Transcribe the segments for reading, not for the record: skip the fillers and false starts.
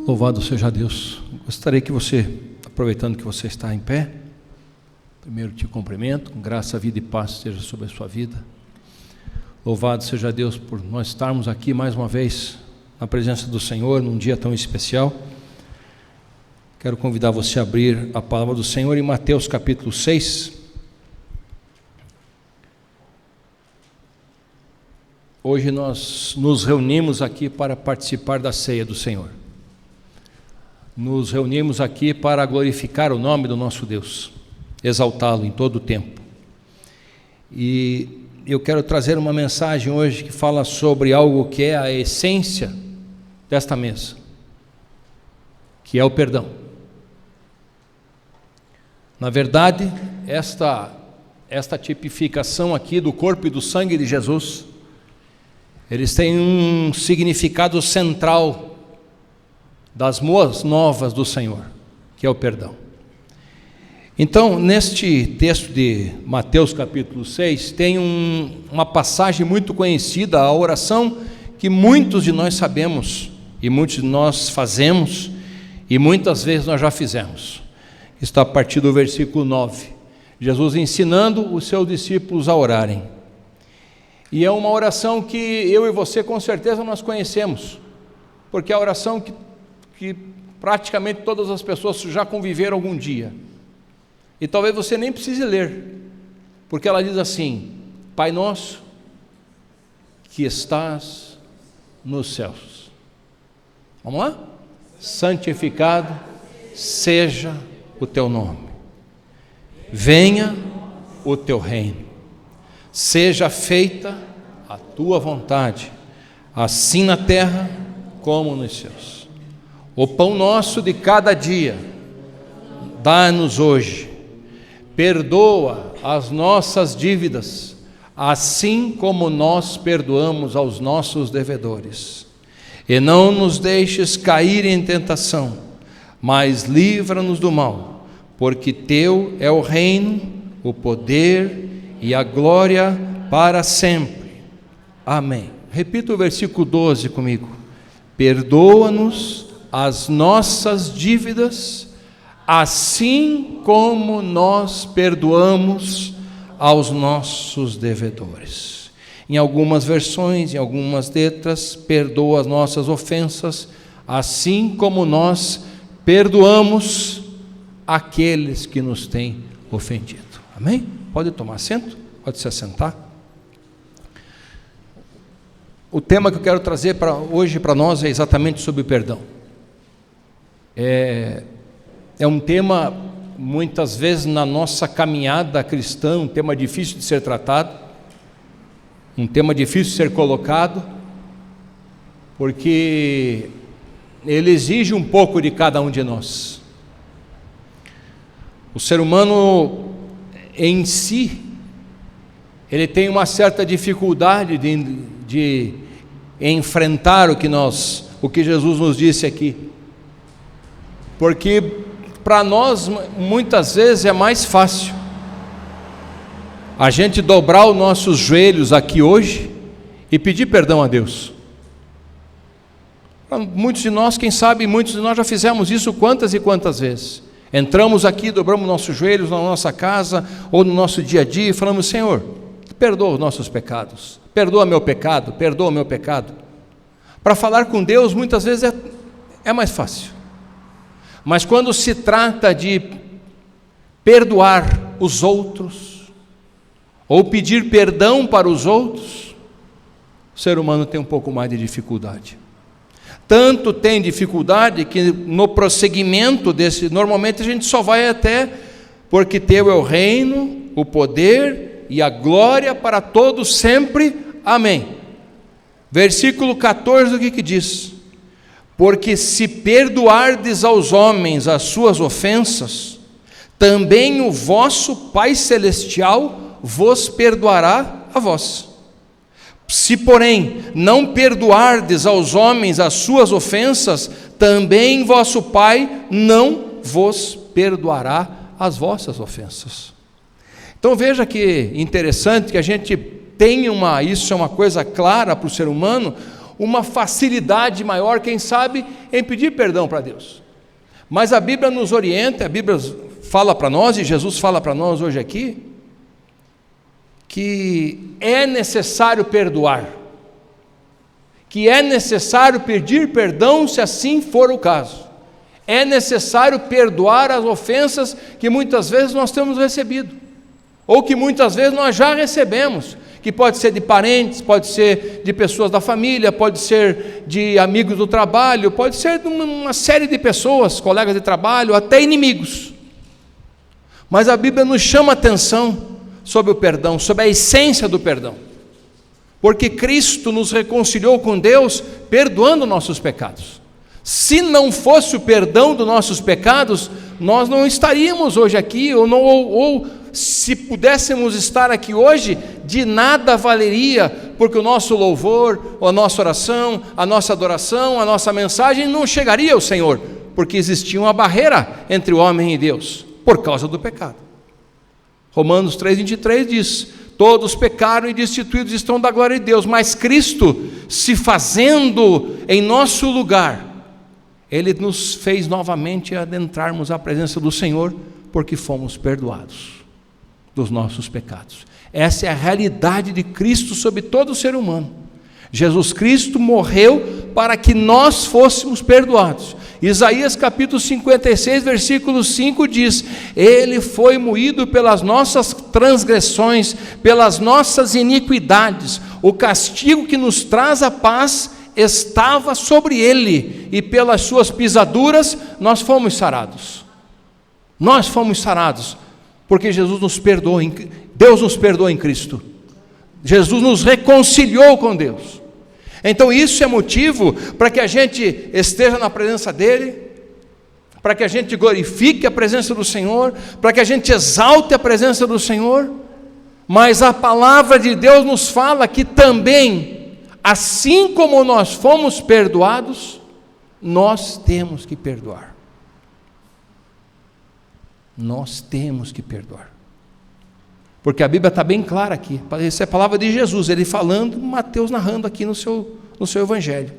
Louvado seja Deus. Gostaria que você, aproveitando que você está em pé, primeiro te cumprimento, com graça, vida e paz esteja sobre a sua vida. Louvado seja Deus por nós estarmos aqui mais uma vez na presença do Senhor, num dia tão especial. Quero convidar você a abrir a palavra do Senhor em Mateus capítulo 6. Hoje nós nos reunimos aqui para participar da ceia do Senhor. Nos reunimos aqui para glorificar o nome do nosso Deus, exaltá-lo em todo o tempo. E eu quero trazer uma mensagem hoje que fala sobre algo que é a essência desta mesa, que é o perdão. Na verdade, esta tipificação aqui do corpo e do sangue de Jesus, eles têm um significado central das boas novas do Senhor, que é o perdão. Então, neste texto de Mateus capítulo 6, tem uma passagem muito conhecida, a oração que muitos de nós sabemos, e muitos de nós fazemos, e muitas vezes nós já fizemos. Está a partir do versículo 9, Jesus ensinando os seus discípulos a orarem. E é uma oração que eu e você com certeza nós conhecemos, porque é a oração que praticamente todas as pessoas já conviveram algum dia. E talvez você nem precise ler, porque ela diz assim: Pai nosso que estás nos céus. Vamos lá? Santificado seja o teu nome. Venha o teu reino. Seja feita a tua vontade, assim na terra como nos céus. O pão nosso de cada dia, dá-nos hoje. Perdoa as nossas dívidas, assim como nós perdoamos aos nossos devedores. E não nos deixes cair em tentação, mas livra-nos do mal, porque teu é o reino, o poder e a glória para sempre. Amém. Repita o versículo 12 comigo. Perdoa-nos as nossas dívidas, assim como nós perdoamos aos nossos devedores. Em algumas versões, em algumas letras, perdoa as nossas ofensas, assim como nós perdoamos aqueles que nos têm ofendido. Amém? Pode tomar assento? Pode se assentar? O tema que eu quero trazer hoje para nós é exatamente sobre o perdão. É um tema, muitas vezes na nossa caminhada cristã, um tema difícil de ser tratado, um tema difícil de ser colocado, porque ele exige um pouco de cada um de nós. O ser humano em si, ele tem uma certa dificuldade de enfrentar o que Jesus nos disse aqui, porque para nós muitas vezes é mais fácil a gente dobrar os nossos joelhos aqui hoje e pedir perdão a Deus. Muitos de nós, quem sabe, muitos de nós já fizemos isso quantas e quantas vezes. Entramos aqui, dobramos nossos joelhos na nossa casa ou no nosso dia a dia e falamos: Senhor, perdoa os nossos pecados, perdoa meu pecado, perdoa meu pecado. Para falar com Deus muitas vezes é mais fácil, mas quando se trata de perdoar os outros ou pedir perdão para os outros, o ser humano tem um pouco mais de dificuldade. Tanto tem dificuldade que no prosseguimento normalmente a gente só vai até porque teu é o reino, o poder e a glória para todos sempre. Amém. Versículo 14, o que diz? Porque se perdoardes aos homens as suas ofensas, também o vosso Pai Celestial vos perdoará a vós. Se, porém, não perdoardes aos homens as suas ofensas, também vosso Pai não vos perdoará as vossas ofensas. Então veja que interessante que a gente tem isso é uma coisa clara para o ser humano, uma facilidade maior, quem sabe, em pedir perdão para Deus. Mas a Bíblia nos orienta, a Bíblia fala para nós, e Jesus fala para nós hoje aqui, que é necessário perdoar, que é necessário pedir perdão se assim for o caso. É necessário perdoar as ofensas que muitas vezes nós temos recebido, ou que muitas vezes nós já recebemos, que pode ser de parentes, pode ser de pessoas da família, pode ser de amigos do trabalho, pode ser de uma série de pessoas, colegas de trabalho, até inimigos. Mas a Bíblia nos chama a atenção sobre o perdão, sobre a essência do perdão, porque Cristo nos reconciliou com Deus, perdoando nossos pecados. Se não fosse o perdão dos nossos pecados, nós não estaríamos hoje aqui, ou se pudéssemos estar aqui hoje, de nada valeria, porque o nosso louvor, a nossa oração, a nossa adoração, a nossa mensagem não chegaria ao Senhor, porque existia uma barreira entre o homem e Deus, por causa do pecado. Romanos 3,23 diz: todos pecaram e destituídos estão da glória de Deus, mas Cristo, se fazendo em nosso lugar, Ele nos fez novamente adentrarmos à presença do Senhor, porque fomos perdoados dos nossos pecados. Essa é a realidade de Cristo sobre todo o ser humano. Jesus Cristo morreu para que nós fôssemos perdoados. Isaías capítulo 56, versículo 5 diz: Ele foi moído pelas nossas transgressões, pelas nossas iniquidades, o castigo que nos traz a paz estava sobre Ele, e pelas suas pisaduras nós fomos sarados. Nós fomos sarados, porque Jesus nos perdoou, Deus nos perdoou em Cristo. Jesus nos reconciliou com Deus. Então isso é motivo para que a gente esteja na presença dEle, para que a gente glorifique a presença do Senhor, para que a gente exalte a presença do Senhor. Mas a palavra de Deus nos fala que também, assim como nós fomos perdoados, nós temos que perdoar. Nós temos que perdoar. Porque a Bíblia está bem clara aqui. Essa é a palavra de Jesus, ele falando, Mateus narrando aqui no seu Evangelho.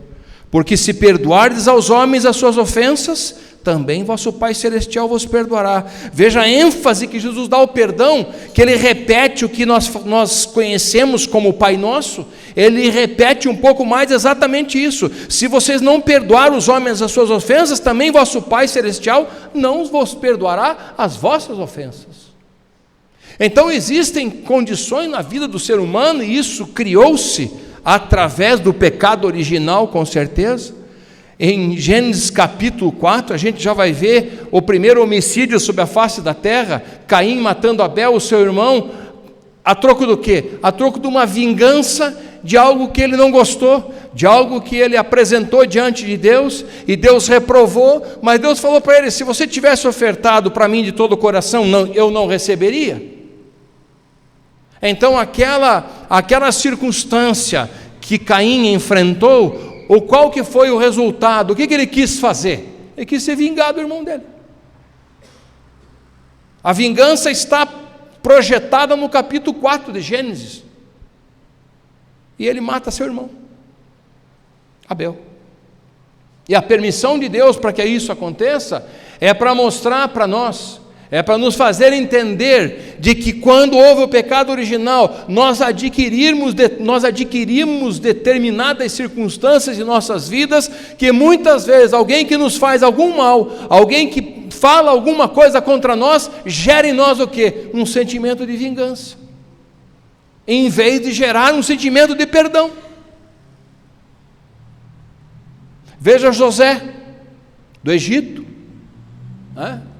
Porque se perdoardes aos homens as suas ofensas, também vosso Pai Celestial vos perdoará. Veja a ênfase que Jesus dá ao perdão, que ele repete o que nós conhecemos como Pai Nosso, ele repete um pouco mais exatamente isso: se vocês não perdoar os homens as suas ofensas, também vosso Pai Celestial não vos perdoará as vossas ofensas. Então existem condições na vida do ser humano, e isso criou-se através do pecado original, com certeza. Em Gênesis capítulo 4, a gente já vai ver o primeiro homicídio sobre a face da terra, Caim matando Abel, o seu irmão, a troco do quê? A troco de uma vingança de algo que ele não gostou, de algo que ele apresentou diante de Deus, e Deus reprovou, mas Deus falou para ele: se você tivesse ofertado para mim de todo o coração, eu não receberia. Então aquela circunstância que Caim enfrentou, ou qual que foi o resultado? O que ele quis fazer? Ele quis se vingar do irmão dele. A vingança está projetada no capítulo 4 de Gênesis, e ele mata seu irmão Abel. E a permissão de Deus para que isso aconteça é para mostrar para nós, é para nos fazer entender de que quando houve o pecado original, nós adquirimos determinadas circunstâncias de nossas vidas, que muitas vezes alguém que nos faz algum mal, alguém que fala alguma coisa contra nós, gera em nós o quê? Um sentimento de vingança, em vez de gerar um sentimento de perdão. Veja José do Egito,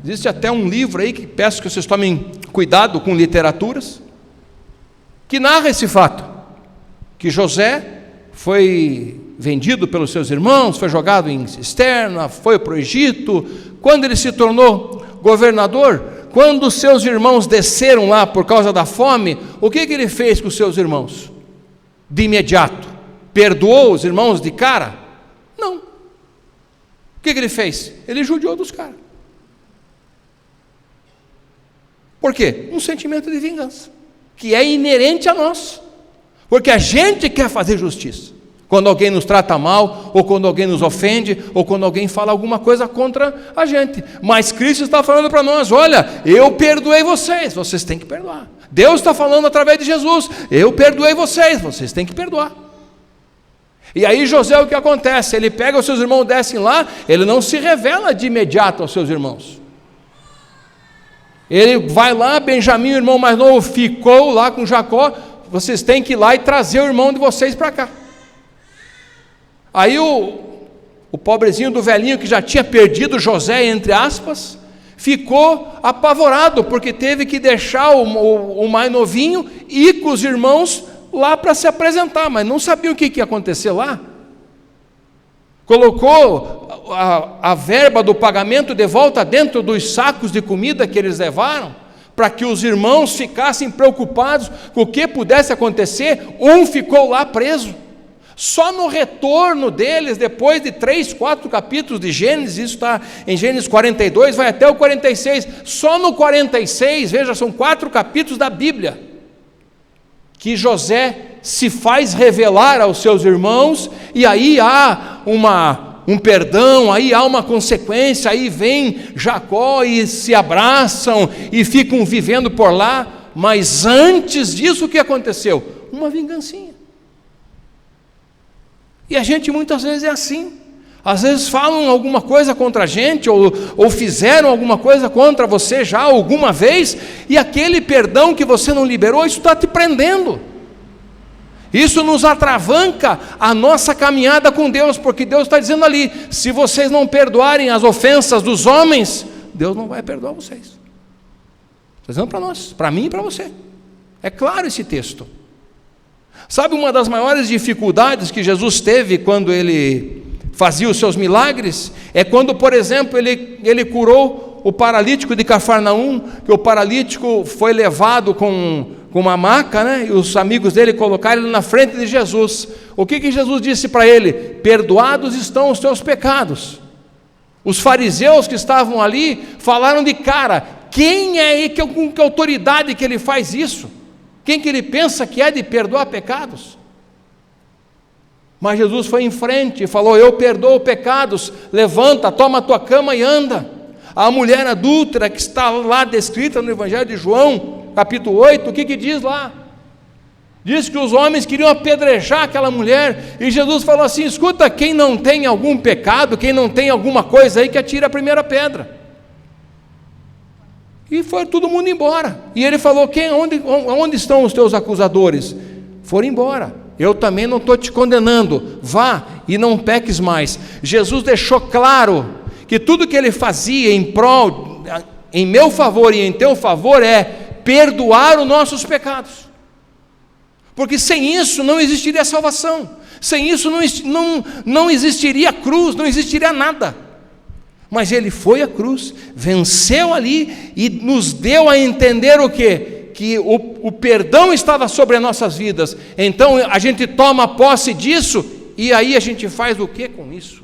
existe até um livro aí que peço que vocês tomem cuidado com literaturas, que narra esse fato, que José foi vendido pelos seus irmãos, foi jogado em cisterna, foi para o Egito. Quando ele se tornou governador, quando seus irmãos desceram lá por causa da fome, o que ele fez com os seus irmãos? De imediato, perdoou os irmãos de cara? Não. O que ele fez? Ele judiou dos caras. Por quê? Um sentimento de vingança, que é inerente a nós, porque a gente quer fazer justiça. Quando alguém nos trata mal, ou quando alguém nos ofende, ou quando alguém fala alguma coisa contra a gente. Mas Cristo está falando para nós: olha, eu perdoei vocês, vocês têm que perdoar. Deus está falando através de Jesus: eu perdoei vocês, vocês têm que perdoar. E aí José, o que acontece? Ele pega os seus irmãos, descem lá, ele não se revela de imediato aos seus irmãos. Ele vai lá, Benjamim, o irmão mais novo, ficou lá com Jacó: vocês têm que ir lá e trazer o irmão de vocês para cá. Aí o pobrezinho do velhinho, que já tinha perdido José, entre aspas, ficou apavorado, porque teve que deixar o mais novinho e ir com os irmãos lá para se apresentar, mas não sabia o que ia acontecer lá. Colocou a verba do pagamento de volta dentro dos sacos de comida que eles levaram, para que os irmãos ficassem preocupados com o que pudesse acontecer. Um ficou lá preso. Só no retorno deles, depois de 3, 4 capítulos de Gênesis, isso está em Gênesis 42, vai até o 46, só no 46, veja, são 4 capítulos da Bíblia, que José se faz revelar aos seus irmãos, e aí há um perdão, aí há uma consequência, aí vem Jacó e se abraçam, e ficam vivendo por lá. Mas antes disso, o que aconteceu? Uma vingancinha. E a gente muitas vezes é assim. Às vezes falam alguma coisa contra a gente, ou fizeram alguma coisa contra você já alguma vez, e aquele perdão que você não liberou, isso está te prendendo. Isso nos atravanca a nossa caminhada com Deus, porque Deus está dizendo ali: se vocês não perdoarem as ofensas dos homens, Deus não vai perdoar vocês. Está dizendo para nós, para mim e para você. É claro esse texto. Sabe, uma das maiores dificuldades que Jesus teve quando ele fazia os seus milagres, é quando, por exemplo, ele curou o paralítico de Cafarnaum, que o paralítico foi levado com uma maca, né? E os amigos dele colocaram ele na frente de Jesus. O que Jesus disse para ele? Perdoados estão os teus pecados. Os fariseus que estavam ali falaram de cara: quem é ele, com que autoridade que ele faz isso? Quem que ele pensa que é de perdoar pecados? Mas Jesus foi em frente e falou: eu perdoo pecados, levanta, toma a tua cama e anda. A mulher adúltera que está lá descrita no Evangelho de João, capítulo 8, o que diz lá? Diz que os homens queriam apedrejar aquela mulher, e Jesus falou assim: escuta, quem não tem algum pecado, quem não tem alguma coisa aí, que atire a primeira pedra. E foi todo mundo embora. E ele falou: onde estão os teus acusadores? Foram embora. Eu também não estou te condenando. Vá e não peques mais. Jesus deixou claro que tudo que ele fazia em prol, em meu favor e em teu favor, é perdoar os nossos pecados. Porque sem isso não existiria salvação. Sem isso não existiria cruz, não existiria nada. Mas ele foi à cruz, venceu ali e nos deu a entender o quê? Que o perdão estava sobre as nossas vidas. Então a gente toma posse disso, e aí a gente faz o que com isso?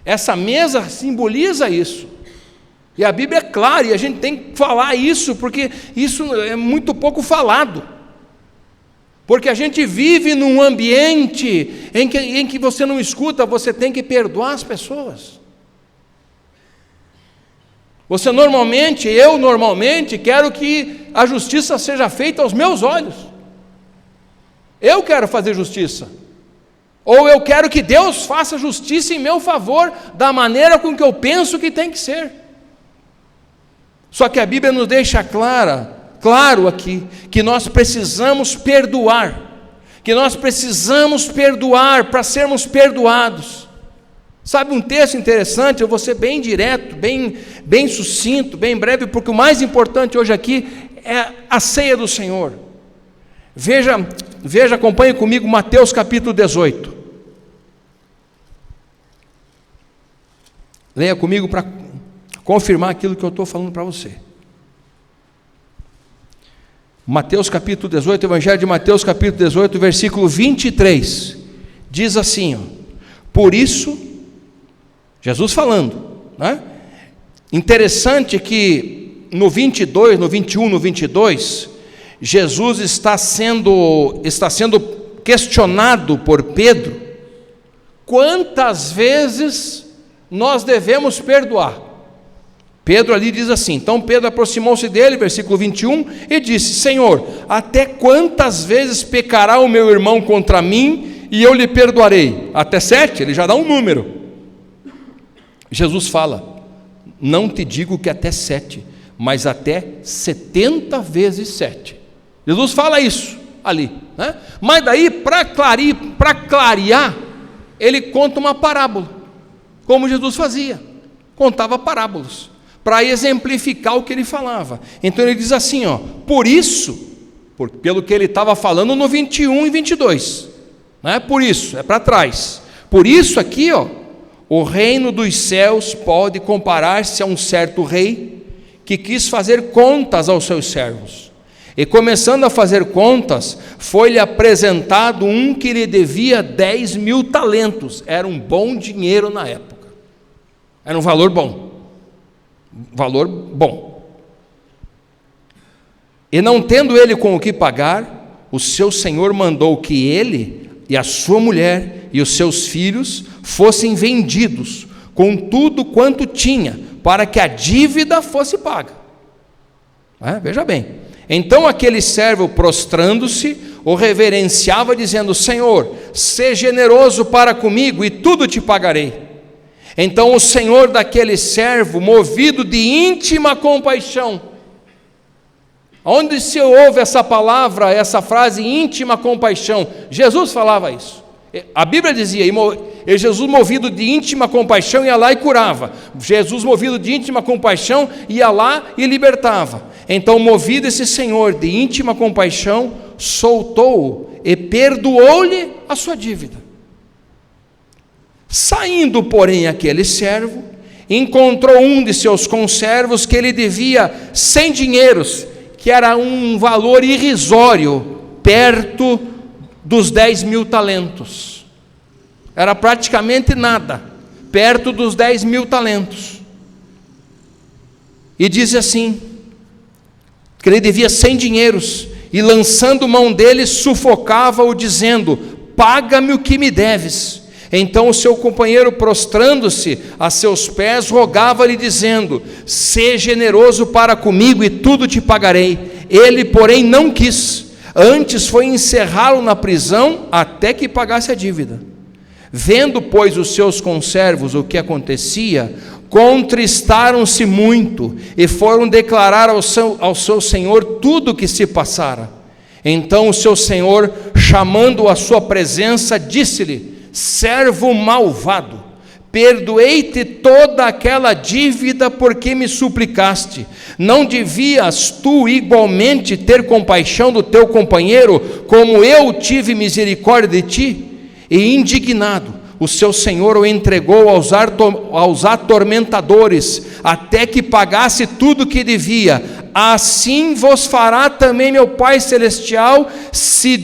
Essa mesa simboliza isso. E a Bíblia é clara, e a gente tem que falar isso, porque isso é muito pouco falado. Porque a gente vive num ambiente em que você não escuta, você tem que perdoar as pessoas. Eu normalmente quero que a justiça seja feita aos meus olhos. Eu quero fazer justiça. Ou eu quero que Deus faça justiça em meu favor, da maneira com que eu penso que tem que ser. Só que a Bíblia nos deixa claro aqui, que nós precisamos perdoar, para sermos perdoados. Sabe um texto interessante? Eu vou ser bem direto, bem sucinto, bem breve, porque o mais importante hoje aqui é a ceia do Senhor. Veja, acompanhe comigo Mateus capítulo 18. Leia comigo para confirmar aquilo que eu estou falando para você. Mateus capítulo 18, Evangelho de Mateus capítulo 18, versículo 23, diz assim, por isso, Jesus falando, né? Interessante que no 22, no 21, no 22, Jesus está sendo questionado por Pedro, quantas vezes nós devemos perdoar? Pedro ali diz assim, então Pedro aproximou-se dele, versículo 21, e disse: Senhor, até quantas vezes pecará o meu irmão contra mim, e eu lhe perdoarei? Até 7? Ele já dá um número. Jesus fala: não te digo que até 7, mas até 70 vezes 7. Jesus fala isso ali, né? Mas daí, para clarear, ele conta uma parábola, como Jesus fazia, contava parábolas, para exemplificar o que ele falava. Então ele diz assim, por isso, pelo que ele estava falando no 21 e 22, né? Por isso, é para trás, por isso aqui, o reino dos céus pode comparar-se a um certo rei, que quis fazer contas aos seus servos, e começando a fazer contas, foi-lhe apresentado um que lhe devia 10.000 talentos, era um bom dinheiro na época, era um valor bom, e não tendo ele com o que pagar, o seu senhor mandou que ele e a sua mulher e os seus filhos fossem vendidos com tudo quanto tinha, para que a dívida fosse paga. Veja bem, então aquele servo, prostrando-se, o reverenciava, dizendo: Senhor, sê generoso para comigo e tudo te pagarei. Então o senhor daquele servo, movido de íntima compaixão, onde se ouve essa palavra, essa frase, íntima compaixão? Jesus falava isso, a Bíblia dizia, e Jesus, movido de íntima compaixão, ia lá e curava. Jesus, movido de íntima compaixão, ia lá e libertava. Então, movido esse senhor de íntima compaixão, soltou-o e perdoou-lhe a sua dívida. Saindo, porém, aquele servo, encontrou um de seus conservos que lhe devia 100 dinheiros, que era um valor irrisório, perto dos 10.000 talentos. Era praticamente nada, perto dos 10.000 talentos. E diz assim, que ele devia 100 dinheiros, e lançando mão dele, sufocava-o, dizendo: paga-me o que me deves. Então o seu companheiro, prostrando-se a seus pés, rogava-lhe, dizendo: sê generoso para comigo e tudo te pagarei. Ele, porém, não quis, antes foi encerrá-lo na prisão até que pagasse a dívida. Vendo, pois, os seus conservos o que acontecia, contristaram-se muito e foram declarar ao seu senhor tudo o que se passara. Então o seu senhor, chamando-o à sua presença, disse-lhe: servo malvado, perdoei-te toda aquela dívida porque me suplicaste. Não devias tu igualmente ter compaixão do teu companheiro, como eu tive misericórdia de ti? E indignado, o seu senhor o entregou aos atormentadores, até que pagasse tudo o que devia. Assim vos fará também meu Pai Celestial, se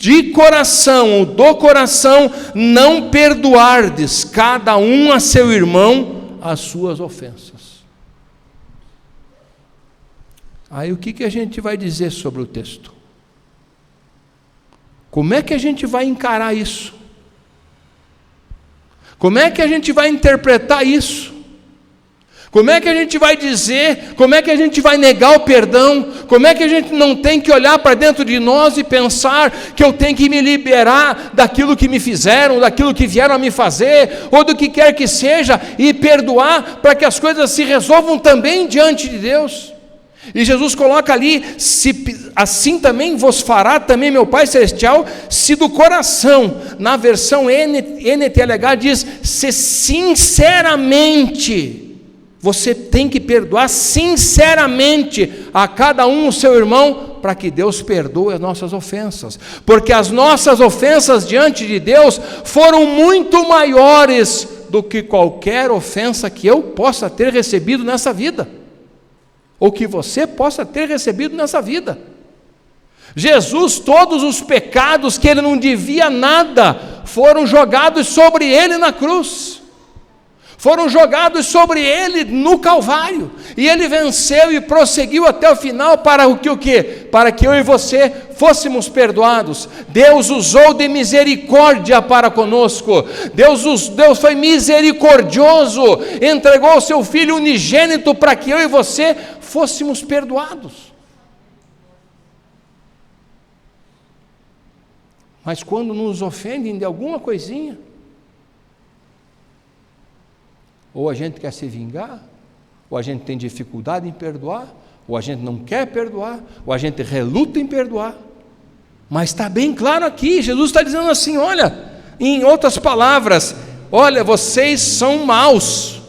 do coração não perdoardes cada um a seu irmão as suas ofensas. Aí o que a gente vai dizer sobre o texto? Como é que a gente vai encarar isso? Como é que a gente vai interpretar isso? Como é que a gente vai dizer, como é que a gente vai negar o perdão? Como é que a gente não tem que olhar para dentro de nós e pensar que eu tenho que me liberar daquilo que me fizeram, daquilo que vieram a me fazer, ou do que quer que seja, e perdoar para que as coisas se resolvam também diante de Deus? E Jesus coloca ali: assim também vos fará também meu Pai Celestial, se do coração. Na versão NTLH diz: se sinceramente. Você tem que perdoar sinceramente a cada um o seu irmão, para que Deus perdoe as nossas ofensas, porque as nossas ofensas diante de Deus foram muito maiores do que qualquer ofensa que eu possa ter recebido nessa vida, ou que você possa ter recebido nessa vida. Jesus, todos os pecados que ele não devia nada, foram jogados sobre ele na cruz. foram jogados sobre ele no Calvário, e ele venceu e prosseguiu até o final para o quê? Para que eu e você fôssemos perdoados. Deus usou de misericórdia para conosco. Deus foi misericordioso, entregou o seu Filho unigênito para que eu e você fôssemos perdoados. Mas quando nos ofendem de alguma coisinha, ou a gente quer se vingar, ou a gente tem dificuldade em perdoar, ou a gente não quer perdoar, ou a gente reluta em perdoar. Mas está bem claro aqui, Jesus está dizendo assim, olha, em outras palavras, olha, vocês são maus,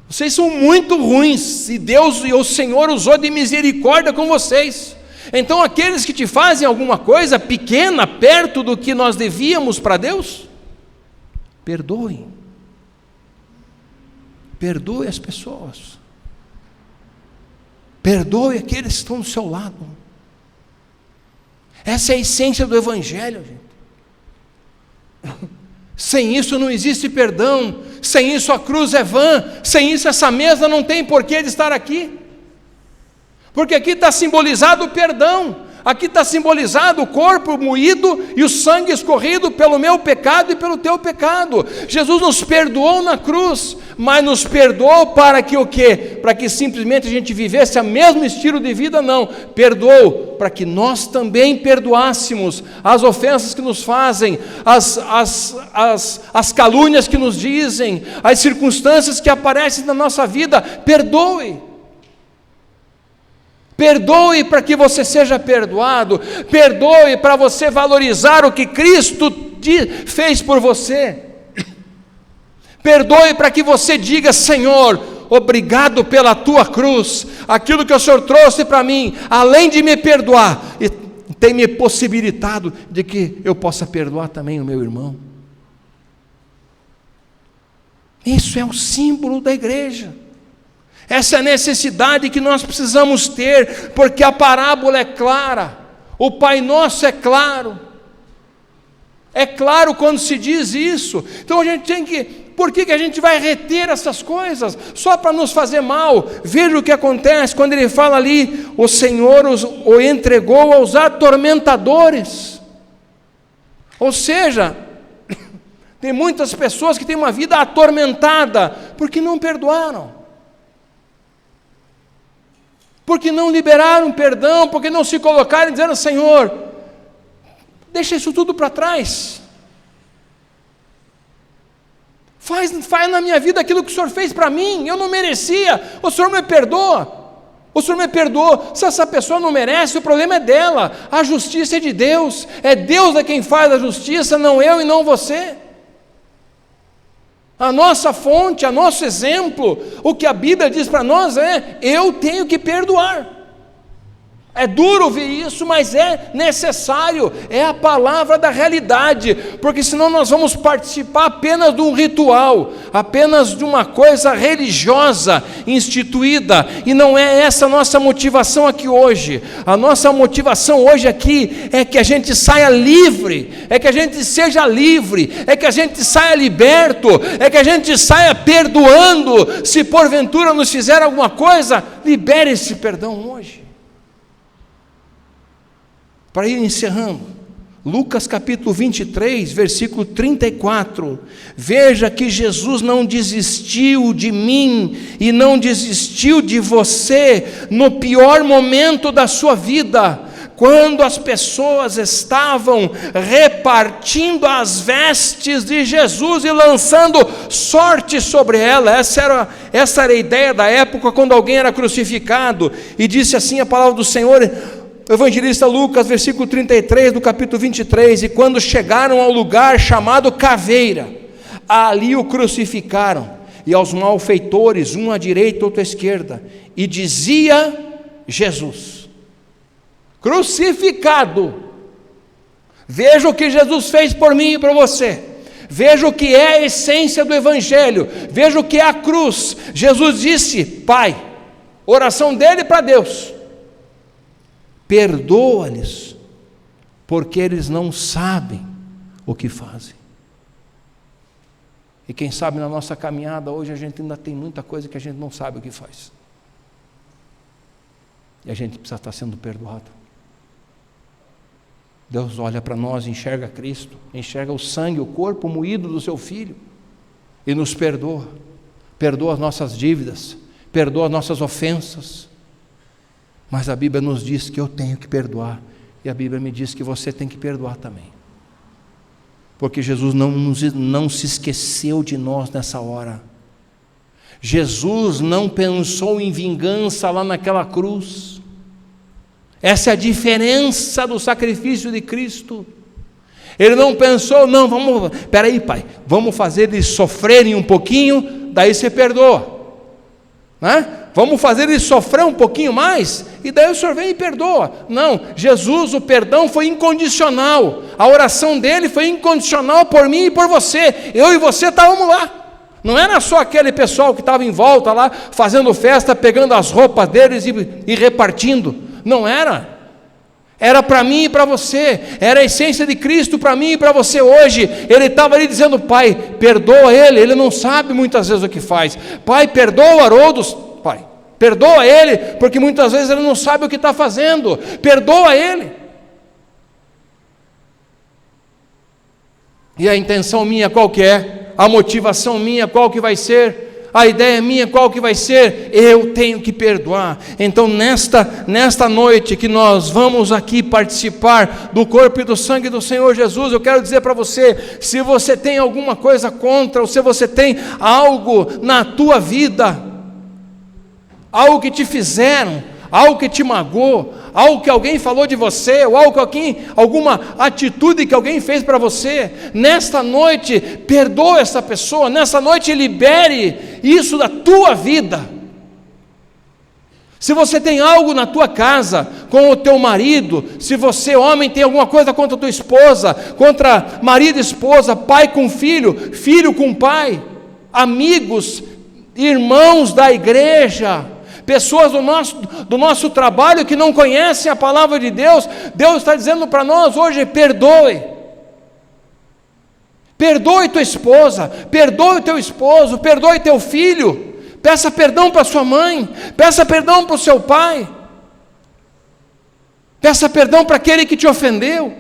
vocês são muito ruins, e Deus e o Senhor usou de misericórdia com vocês. Então aqueles que te fazem alguma coisa pequena, perto do que nós devíamos para Deus, perdoem. Perdoe as pessoas, perdoe aqueles que estão do seu lado. Essa é a essência do Evangelho, gente. Sem isso não existe perdão, sem isso a cruz é vã, sem isso essa mesa não tem porquê de estar aqui, porque aqui está simbolizado o perdão. Aqui está simbolizado o corpo moído e o sangue escorrido pelo meu pecado e pelo teu pecado. Jesus nos perdoou na cruz, mas nos perdoou para que o quê? Para que simplesmente a gente vivesse o mesmo estilo de vida? Não, perdoou para que nós também perdoássemos as ofensas que nos fazem, as calúnias que nos dizem, as circunstâncias que aparecem na nossa vida. Perdoe. Perdoe para que você seja perdoado, perdoe para você valorizar o que Cristo fez por você, perdoe para que você diga, Senhor, obrigado pela tua cruz, aquilo que o Senhor trouxe para mim, além de me perdoar, tem me possibilitado de que eu possa perdoar também o meu irmão. Isso é o símbolo da igreja. Essa é a necessidade que nós precisamos ter, porque a parábola é clara, o Pai Nosso é claro quando se diz isso. Então a gente tem que, por que a gente vai reter essas coisas? Só para nos fazer mal? Veja o que acontece quando ele fala ali, o Senhor o entregou aos atormentadores, ou seja, tem muitas pessoas que têm uma vida atormentada, porque não perdoaram, porque não liberaram perdão, porque não se colocaram dizendo, Senhor, deixa isso tudo para trás, faz na minha vida aquilo que o Senhor fez para mim, eu não merecia, o Senhor me perdoou, se essa pessoa não merece, o problema é dela, a justiça é de Deus, é Deus é quem faz a justiça, não eu e não você. A nossa fonte, o nosso exemplo, o que a Bíblia diz para nós é, eu tenho que perdoar. É duro ouvir isso, mas é necessário, é a palavra da realidade, porque senão nós vamos participar apenas de um ritual, apenas de uma coisa religiosa instituída, e não é essa a nossa motivação aqui hoje. A nossa motivação hoje aqui é que a gente saia livre, é que a gente seja livre, é que a gente saia liberto, é que a gente saia perdoando. Se porventura nos fizer alguma coisa, libere esse perdão hoje. Para ir encerrando, Lucas capítulo 23, versículo 34, veja que Jesus não desistiu de mim e não desistiu de você no pior momento da sua vida, quando as pessoas estavam repartindo as vestes de Jesus e lançando sorte sobre ela. Essa era a ideia da época, quando alguém era crucificado, e disse assim a palavra do Senhor, o evangelista Lucas, versículo 33 do capítulo 23, e quando chegaram ao lugar chamado Caveira, ali o crucificaram, e aos malfeitores, um à direita, outro à esquerda, e dizia Jesus, crucificado. Veja o que Jesus fez por mim e por você, veja o que é a essência do evangelho, veja o que é a cruz. Jesus disse, Pai, oração dele para Deus, perdoa-lhes, porque eles não sabem o que fazem. E quem sabe na nossa caminhada hoje a gente ainda tem muita coisa que a gente não sabe o que faz. E a gente precisa estar sendo perdoado. Deus olha para nós, enxerga Cristo, enxerga o sangue, o corpo moído do seu Filho e nos perdoa. Perdoa as nossas dívidas, perdoa as nossas ofensas. Mas a Bíblia nos diz que eu tenho que perdoar, e a Bíblia me diz que você tem que perdoar também. Porque Jesus não se esqueceu de nós nessa hora. Jesus não pensou em vingança lá naquela cruz. Essa é a diferença do sacrifício de Cristo. Ele não pensou, não, peraí, Pai, vamos fazer eles sofrerem um pouquinho, daí você perdoa, né? Vamos fazer eles sofrer um pouquinho mais, e daí o Senhor vem e perdoa. Não, Jesus, o perdão foi incondicional, a oração dele foi incondicional por mim e por você. Eu e você estávamos lá, não era só aquele pessoal que estava em volta lá, fazendo festa, pegando as roupas deles e repartindo. Não era. Era para mim e para você, era a essência de Cristo para mim e para você hoje. Ele estava ali dizendo: Pai, perdoa ele não sabe muitas vezes o que faz. Pai, perdoa o Haroldo, Pai, perdoa ele, porque muitas vezes ele não sabe o que está fazendo. Perdoa ele. E a intenção minha qual que é? A motivação minha qual que vai ser? A ideia minha qual que vai ser? Eu tenho que perdoar. Então nesta noite que nós vamos aqui participar do corpo e do sangue do Senhor Jesus, eu quero dizer para você, se você tem alguma coisa contra, ou se você tem algo na tua vida, algo que te fizeram, algo que te magoou, algo que alguém falou de você, ou alguma atitude que alguém fez para você, nesta noite, perdoe essa pessoa, nesta noite libere isso da tua vida. Se você tem algo na tua casa, com o teu marido, se você, homem, tem alguma coisa contra a tua esposa, contra marido e esposa, pai com filho, filho com pai, amigos, irmãos da igreja, pessoas do nosso trabalho que não conhecem a palavra de Deus, Deus está dizendo para nós hoje: perdoe. Perdoe tua esposa, perdoe teu esposo, perdoe teu filho, peça perdão para sua mãe, peça perdão para o seu pai, peça perdão para aquele que te ofendeu,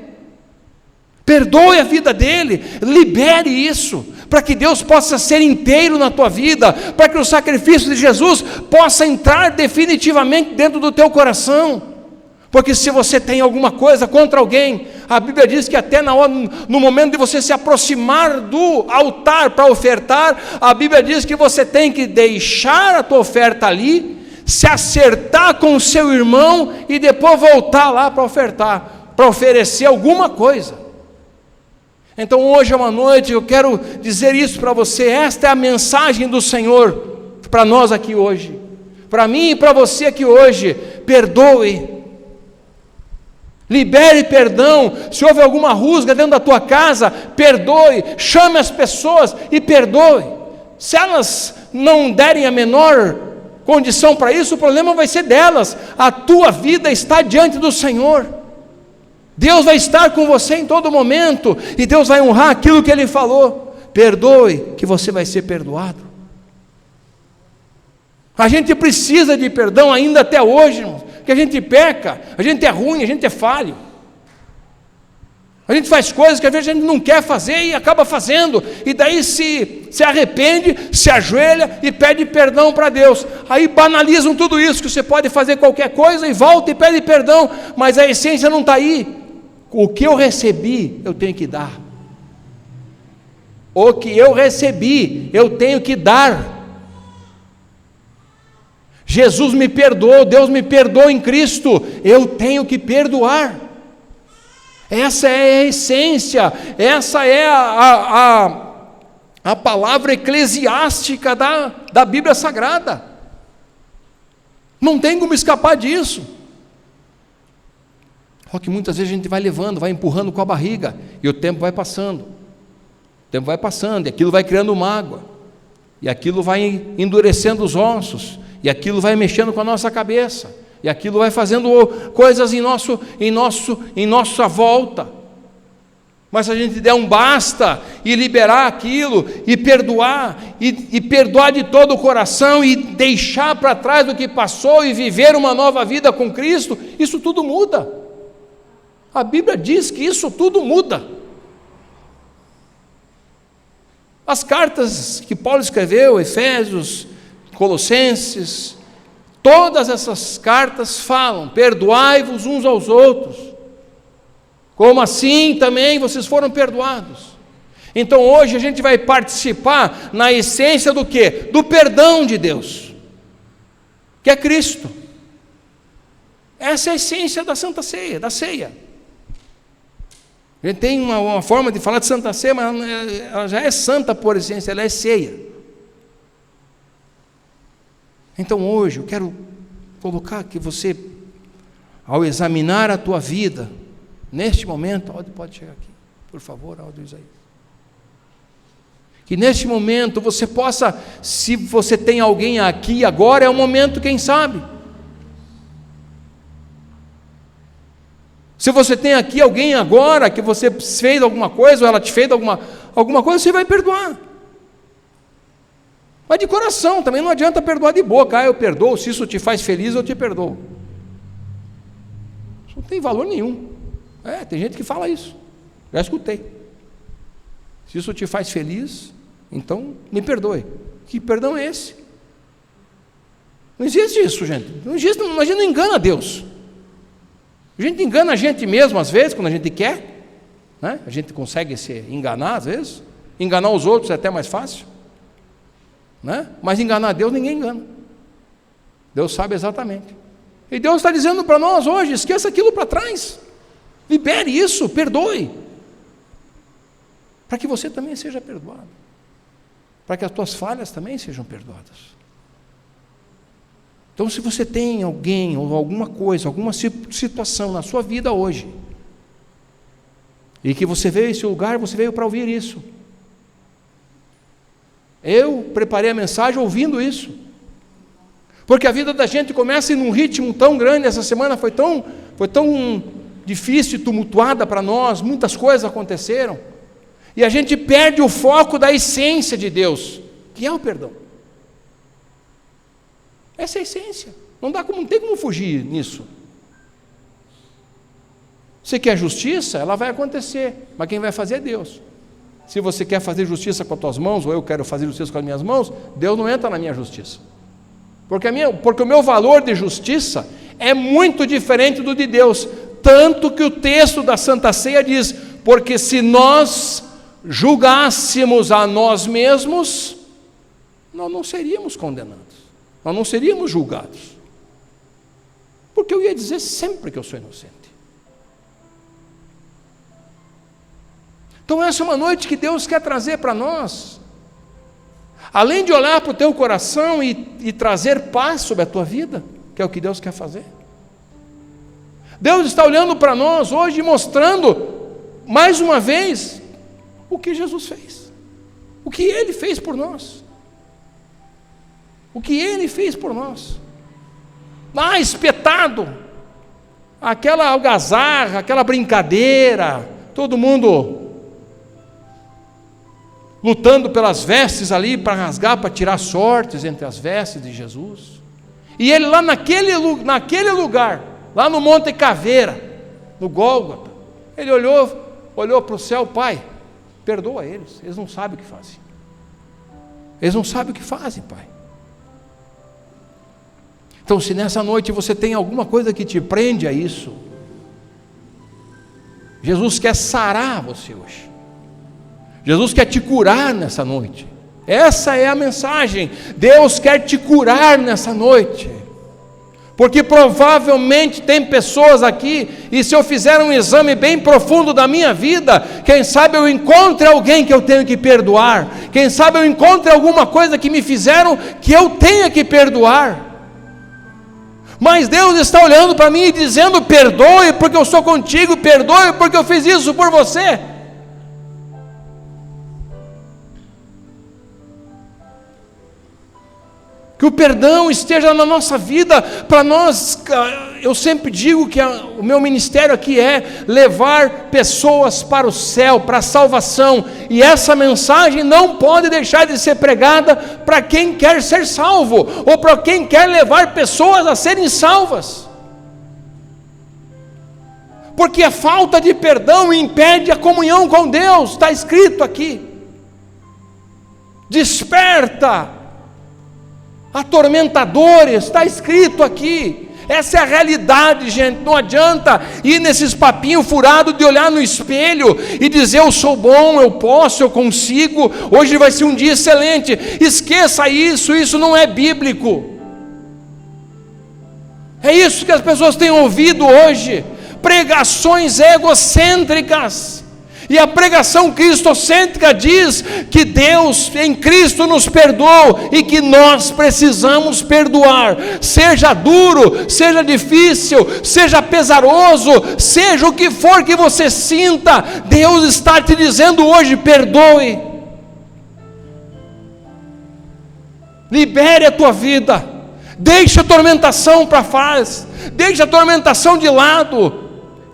perdoe a vida dele, libere isso, para que Deus possa ser inteiro na tua vida, para que o sacrifício de Jesus possa entrar definitivamente dentro do teu coração. Porque se você tem alguma coisa contra alguém, a Bíblia diz que até no momento de você se aproximar do altar para ofertar, a Bíblia diz que você tem que deixar a tua oferta ali, se acertar com o seu irmão e depois voltar lá para ofertar, para oferecer alguma coisa. Então hoje é uma noite, eu quero dizer isso para você, esta é a mensagem do Senhor para nós aqui hoje, para mim e para você aqui hoje: perdoe, libere perdão. Se houve alguma rusga dentro da tua casa, perdoe, chame as pessoas e perdoe. Se elas não derem a menor condição para isso, o problema vai ser delas. A tua vida está diante do Senhor. Deus vai estar com você em todo momento, e Deus vai honrar aquilo que Ele falou. Perdoe, que você vai ser perdoado. A gente precisa de perdão ainda até hoje, irmãos, que a gente peca, a gente é ruim, a gente é falho. A gente faz coisas que às vezes a gente não quer fazer e acaba fazendo, e daí se arrepende, se ajoelha e pede perdão para Deus. Aí banalizam tudo isso, que você pode fazer qualquer coisa e volta e pede perdão, mas a essência não está aí. O que eu recebi, eu tenho que dar. O que eu recebi, eu tenho que dar. Jesus me perdoou, Deus me perdoou em Cristo, eu tenho que perdoar. Essa é a essência, essa é a palavra eclesiástica da Bíblia Sagrada. Não tem como escapar disso. Só que muitas vezes a gente vai levando, vai empurrando com a barriga, e o tempo vai passando. O tempo vai passando, e aquilo vai criando mágoa, e aquilo vai endurecendo os ossos, e aquilo vai mexendo com a nossa cabeça, e aquilo vai fazendo coisas em nossa volta. Mas se a gente der um basta e liberar aquilo, e perdoar de todo o coração, e deixar para trás o que passou, e viver uma nova vida com Cristo, isso tudo muda. A Bíblia diz que isso tudo muda. As cartas que Paulo escreveu, Efésios, Colossenses, todas essas cartas falam: perdoai-vos uns aos outros, como assim também vocês foram perdoados. Então hoje a gente vai participar na essência do quê? Do perdão de Deus, que é Cristo. Essa é a essência da Santa Ceia, da ceia. A gente tem uma forma de falar de Santa Ceia, mas ela já é santa por essência, ela é ceia. Então hoje eu quero colocar que você, ao examinar a tua vida, neste momento, Aldo pode chegar aqui, por favor, Aldo Isaías. Que neste momento você possa, se você tem alguém aqui agora, é o momento, quem sabe. Se você tem aqui alguém agora, que você fez alguma coisa, ou ela te fez alguma coisa, você vai perdoar. Mas de coração, também não adianta perdoar de boca. Eu perdoo, se isso te faz feliz, eu te perdoo. Isso não tem valor nenhum. Tem gente que fala isso, já escutei. Se isso te faz feliz, então me perdoe. Que perdão é esse? Não existe isso, gente. Não existe, a gente não engana Deus. A gente engana a gente mesmo às vezes, quando a gente quer, né? A gente consegue se enganar às vezes. Enganar os outros é até mais fácil, né? Mas enganar Deus ninguém engana. Deus sabe exatamente. E Deus está dizendo para nós hoje: esqueça aquilo para trás, libere isso, perdoe, para que você também seja perdoado, para que as tuas falhas também sejam perdoadas. Então, se você tem alguém ou alguma coisa, alguma situação na sua vida hoje, e que você veio a esse lugar, você veio para ouvir isso. Eu preparei a mensagem ouvindo isso, porque a vida da gente começa em um ritmo tão grande. Essa semana foi tão difícil e tumultuada para nós, muitas coisas aconteceram, e a gente perde o foco da essência de Deus, que é o perdão. Essa é a essência, não tem como fugir nisso. Você quer justiça, ela vai acontecer, mas quem vai fazer é Deus. Se você quer fazer justiça com as tuas mãos, ou eu quero fazer justiça com as minhas mãos, Deus não entra na minha justiça, porque o meu valor de justiça é muito diferente do de Deus. Tanto que o texto da Santa Ceia diz: porque se nós julgássemos a nós mesmos, nós não seríamos condenados, nós não seríamos julgados, porque eu ia dizer sempre que eu sou inocente. Então essa é uma noite que Deus quer trazer para nós, além de olhar para o teu coração e trazer paz sobre a tua vida, que é o que Deus quer fazer. Deus está olhando para nós hoje e mostrando, mais uma vez, o que Jesus fez, o que Ele fez por nós, o que Ele fez por nós. Espetado, aquela algazarra, aquela brincadeira, todo mundo lutando pelas vestes ali, para rasgar, para tirar sortes entre as vestes de Jesus, e Ele lá naquele lugar, lá no Monte Caveira, no Gólgota, Ele olhou para o céu: Pai, perdoa eles, eles não sabem o que fazem, eles não sabem o que fazem, Pai. Então, se nessa noite você tem alguma coisa que te prende a isso, Jesus quer sarar você hoje, Jesus quer te curar nessa noite. Essa é a mensagem. Deus quer te curar nessa noite, porque provavelmente tem pessoas aqui, e se eu fizer um exame bem profundo da minha vida, quem sabe eu encontre alguém que eu tenho que perdoar, quem sabe eu encontre alguma coisa que me fizeram que eu tenha que perdoar. Mas Deus está olhando para mim e dizendo: perdoe porque eu sou contigo, perdoe porque eu fiz isso por você. Que o perdão esteja na nossa vida, para nós eu sempre digo que o meu ministério aqui é levar pessoas para o céu, para a salvação, e essa mensagem não pode deixar de ser pregada para quem quer ser salvo, ou para quem quer levar pessoas a serem salvas, porque a falta de perdão impede a comunhão com Deus, está escrito aqui. Desperta, atormentadores, está escrito aqui. Essa é a realidade, gente. Não adianta ir nesses papinhos furados de olhar no espelho e dizer: eu sou bom, eu posso, eu consigo, hoje vai ser um dia excelente. Esqueça isso, isso não é bíblico. É isso que as pessoas têm ouvido hoje, pregações egocêntricas. E a pregação cristocêntrica diz que Deus em Cristo nos perdoou e que nós precisamos perdoar, seja duro, seja difícil, seja pesaroso, seja o que for que você sinta, Deus está te dizendo hoje: perdoe, libere a tua vida, deixe a tormentação para trás, deixe a tormentação de lado.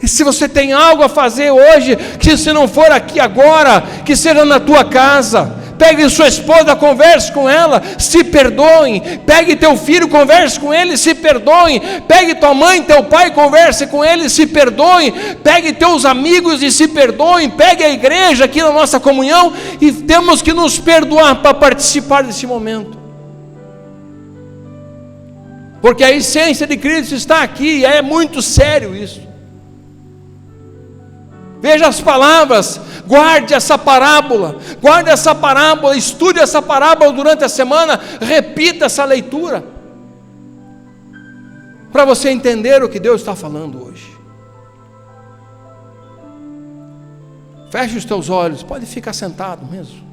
E se você tem algo a fazer hoje, que se não for aqui agora, que seja na tua casa, pegue sua esposa, converse com ela, se perdoem. Pegue teu filho, converse com ele, se perdoem. Pegue tua mãe, teu pai, converse com ele, se perdoem. Pegue teus amigos e se perdoem. Pegue a igreja aqui na nossa comunhão, e temos que nos perdoar para participar desse momento, porque a essência de Cristo está aqui, e é muito sério isso. Veja as palavras, guarde essa parábola, estude essa parábola durante a semana, repita essa leitura, para você entender o que Deus está falando hoje. Feche os teus olhos, pode ficar sentado mesmo.